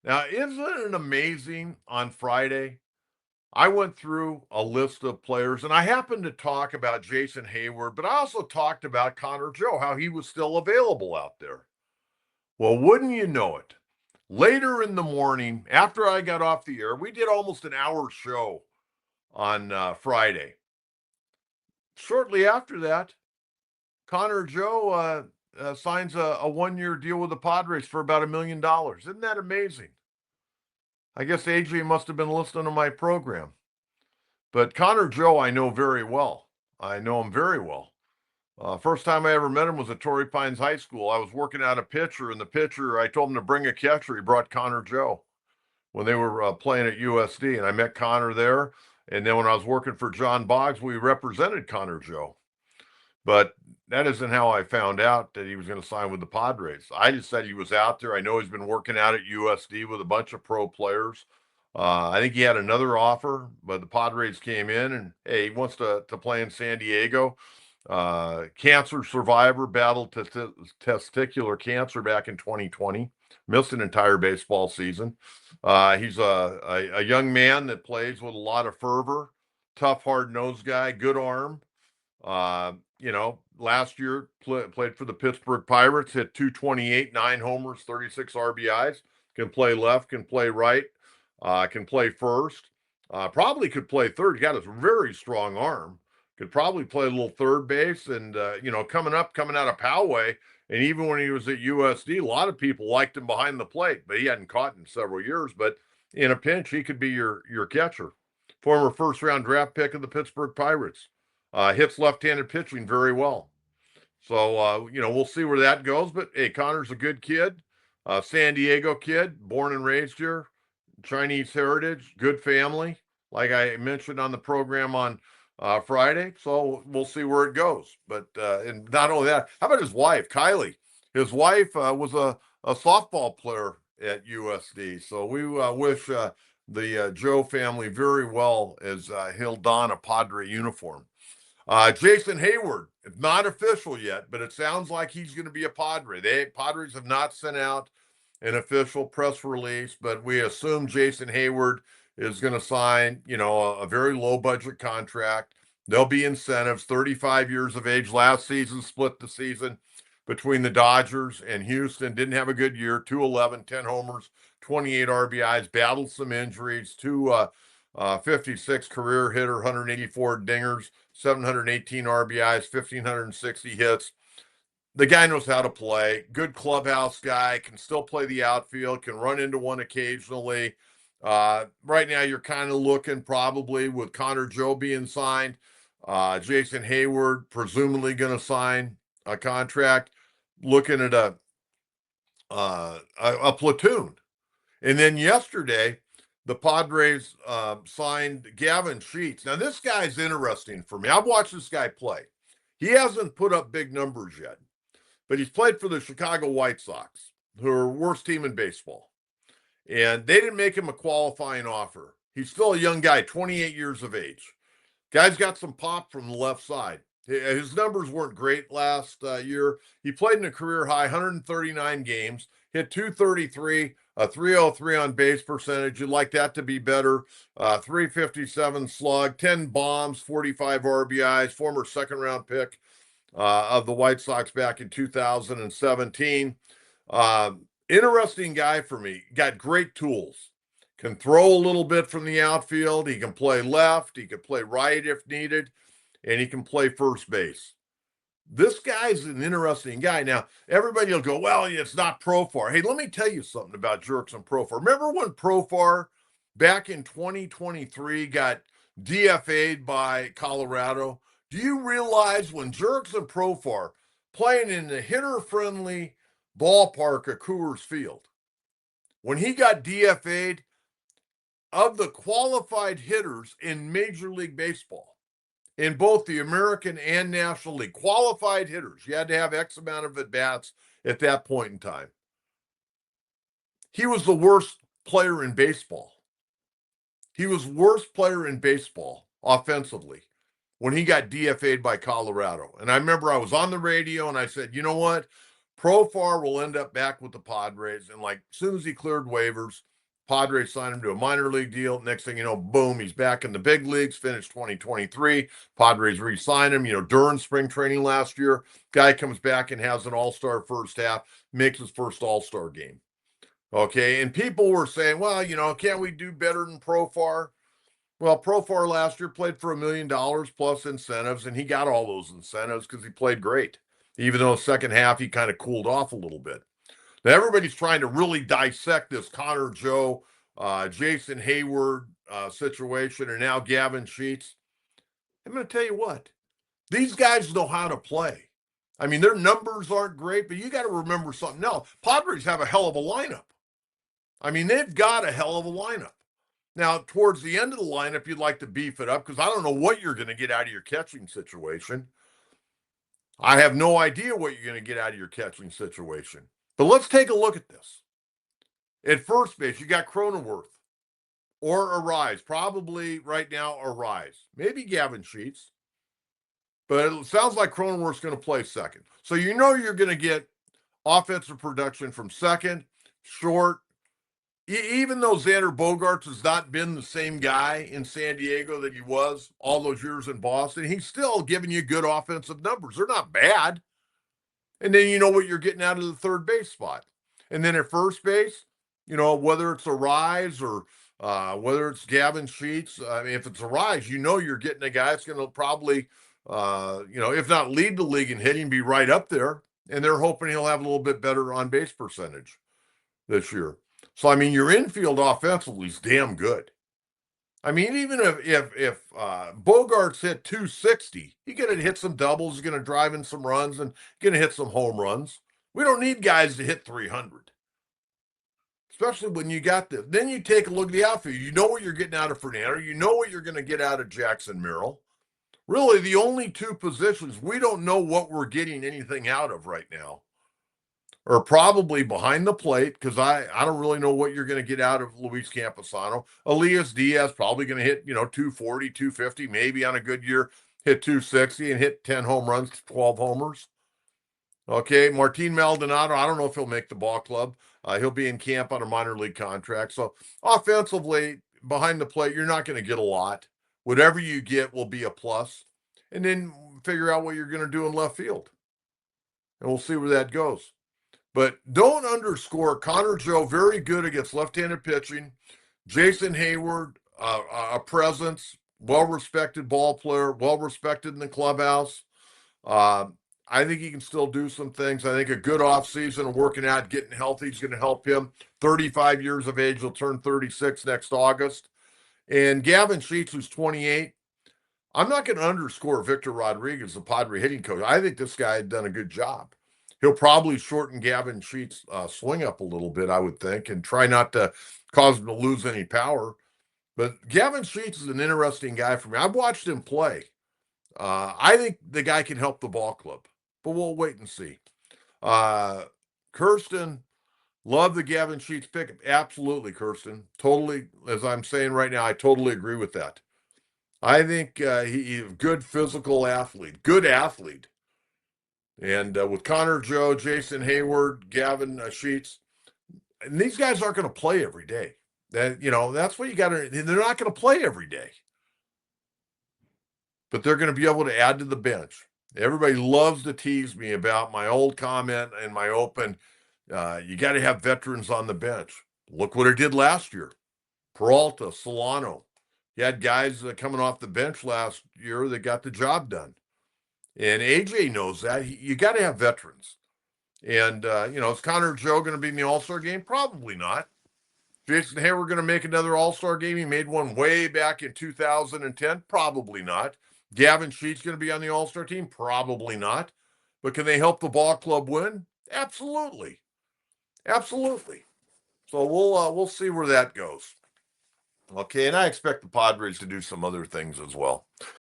Now, isn't it amazing on Friday? I went through a list of players, and I happened to talk about Jason Heyward, but I also talked about Connor Joe, how he was still available out there. Well, wouldn't you know it? Later in the morning, after I got off the air, we did almost an hour show on Friday. Shortly after that, Connor Joe signs a 1 year deal with the Padres for about $1 million. Isn't that amazing? I guess AJ must have been listening to my program. But Connor Joe, I know very well. I know him very well. First time I ever met him was at Torrey Pines High School. I was working out a pitcher, and the pitcher, I told him to bring a catcher. He brought Connor Joe when they were playing at USD, and I met Connor there. And then when I was working for John Boggs, we represented Connor Joe. But that isn't how I found out that he was going to sign with the Padres. I just said he was out there. I know he's been working out at USD with a bunch of pro players. I think he had another offer, but the Padres came in and, hey, he wants to play in San Diego. Cancer survivor, battled testicular cancer back in 2020, missed an entire baseball season. He's a young man that plays with a lot of fervor, tough, hard-nosed guy, good arm. Last year played for the Pittsburgh Pirates, hit 228, 9 homers, 36 RBIs, can play left, can play right, can play first, probably could play third. He got a very strong arm, could probably play a little third base. And, coming out of Poway, and even when he was at USD, a lot of people liked him behind the plate, but he hadn't caught in several years. But in a pinch, he could be your catcher. Former first-round draft pick of the Pittsburgh Pirates. Hits left-handed pitching very well. So, we'll see where that goes. But, hey, Connor's a good kid, San Diego kid, born and raised here, Chinese heritage, good family, like I mentioned on the program on Friday. So we'll see where it goes. But and not only that, how about his wife, Kylie? His wife was a softball player at USD. So we wish the Joe family very well as he'll don a Padre uniform. Jason Heyward, it's not official yet, but it sounds like he's going to be a Padre. Padres have not sent out an official press release, but we assume Jason Heyward is going to sign, a very low budget contract. There'll be incentives. 35 years of age. Last season split the season between the Dodgers and Houston. Didn't have a good year. 211, 10 homers, 28 RBIs. Battled some injuries. 56 career hitter, 184 dingers, 718 RBIs, 1,560 hits. The guy knows how to play. Good clubhouse guy, can still play the outfield, can run into one occasionally. Right now, you're kind of looking probably with Connor Joe being signed, Jason Heyward presumably going to sign a contract, looking at a platoon. And then yesterday, the Padres signed Gavin. Now, this guy's interesting for me. I've watched this guy play. He hasn't put up big numbers yet, but he's played for the Chicago White Sox, who are worst team in baseball. And they didn't make him a qualifying offer. He's still a young guy, 28 years of age. Guy's got some pop from the left side. His numbers weren't great last year. He played in a career high 139 games, hit 233, a 303 on base percentage. You'd like that to be better. 357 slug, 10 bombs, 45 RBIs, former second round pick of the White Sox back in 2017. Interesting guy for me. Got great tools. Can throw a little bit from the outfield. He can play left. He can play right if needed. And he can play first base. This guy's an interesting guy. Now, everybody will go, well, it's not Profar. Hey, let me tell you something about Jurickson Profar. Remember when Profar back in 2023 got DFA'd by Colorado? Do you realize when Jurickson Profar playing in the hitter-friendly ballpark at Coors Field, when he got DFA'd, of the qualified hitters in Major League Baseball, in both the American and National League, qualified hitters, you had to have X amount of at-bats at that point in time. He was the worst player in baseball. He was worst player in baseball offensively when he got DFA'd by Colorado. And I remember I was on the radio and I said, you know what? Profar will end up back with the Padres. And like as soon as he cleared waivers, Padres signed him to a minor league deal. Next thing you know, boom, he's back in the big leagues, finished 2023. Padres re-signed him, during spring training last year. Guy comes back and has an all-star first half, makes his first all-star game. Okay, and people were saying, well, can't we do better than Profar? Well, Profar last year played for $1 million plus incentives, and he got all those incentives because he played great, even though second half he kind of cooled off a little bit. Now, everybody's trying to really dissect this Connor Joe, Jason Heyward situation, and now Gavin Sheets. I'm going to tell you what, these guys know how to play. I mean, their numbers aren't great, but you got to remember something else. Padres have a hell of a lineup. I mean, they've got a hell of a lineup. Now, towards the end of the lineup, you'd like to beef it up because I don't know what you're going to get out of your catching situation. I have no idea what you're going to get out of your catching situation. But let's take a look at this. At first base, you got Cronenworth or Arise. Probably right now, Arise. Maybe Gavin Sheets. But it sounds like Cronenworth's going to play second. So you're going to get offensive production from second, short. Even though Xander Bogaerts has not been the same guy in San Diego that he was all those years in Boston, he's still giving you good offensive numbers. They're not bad. And then you know what you're getting out of the third base spot. And then at first base, whether it's a Rise or whether it's Gavin Sheets, I mean, if it's a Rise, you're getting a guy that's going to probably, if not lead the league in hitting, be right up there. And they're hoping he'll have a little bit better on-base percentage this year. So, I mean, your infield offensively is damn good. I mean, even if Bogaerts hit 260, he's going to hit some doubles, he's going to drive in some runs, and going to hit some home runs. We don't need guys to hit 300, especially when you got this. Then you take a look at the outfield. You know what you're getting out of Fernando. You know what you're going to get out of Jackson Merrill. Really, the only two positions we don't know what we're getting anything out of right now are probably behind the plate, because I don't really know what you're going to get out of Luis Camposano. Elias Diaz probably going to hit, 240, 250, maybe on a good year, hit 260 and hit 10 home runs, 12 homers. Okay, Martin Maldonado, I don't know if he'll make the ball club. He'll be in camp on a minor league contract. So offensively, behind the plate, you're not going to get a lot. Whatever you get will be a plus. And then figure out what you're going to do in left field. And we'll see where that goes. But don't underscore Connor Joe, very good against left-handed pitching. Jason Heyward, a presence, well-respected ball player, well-respected in the clubhouse. I think he can still do some things. I think a good offseason of working out, getting healthy is going to help him. 35 years of age, he'll turn 36 next August. And Gavin Sheets, who's 28, I'm not going to underscore Victor Rodriguez, the Padre hitting coach. I think this guy had done a good job. He'll probably shorten Gavin Sheets' swing up a little bit, I would think, and try not to cause him to lose any power. But Gavin Sheets is an interesting guy for me. I've watched him play. I think the guy can help the ball club, but we'll wait and see. Kirsten, love the Gavin Sheets pick. Absolutely, Kirsten. Totally, as I'm saying right now, I totally agree with that. I think he's a good physical athlete, good athlete. And with Connor Joe, Jason Heyward, Gavin Sheets, and these guys aren't going to play every day. That's what you got to. They're not going to play every day, but they're going to be able to add to the bench. Everybody loves to tease me about my old comment and my open. You got to have veterans on the bench. Look what it did last year. Peralta, Solano. You had guys coming off the bench last year that got the job done. And AJ knows that. You got to have veterans. And, is Connor Joe going to be in the All-Star game? Probably not. Jason Heyward going to make another All-Star game? He made one way back in 2010? Probably not. Gavin Sheets going to be on the All-Star team? Probably not. But can they help the ball club win? Absolutely. Absolutely. So we'll see where that goes. Okay, and I expect the Padres to do some other things as well.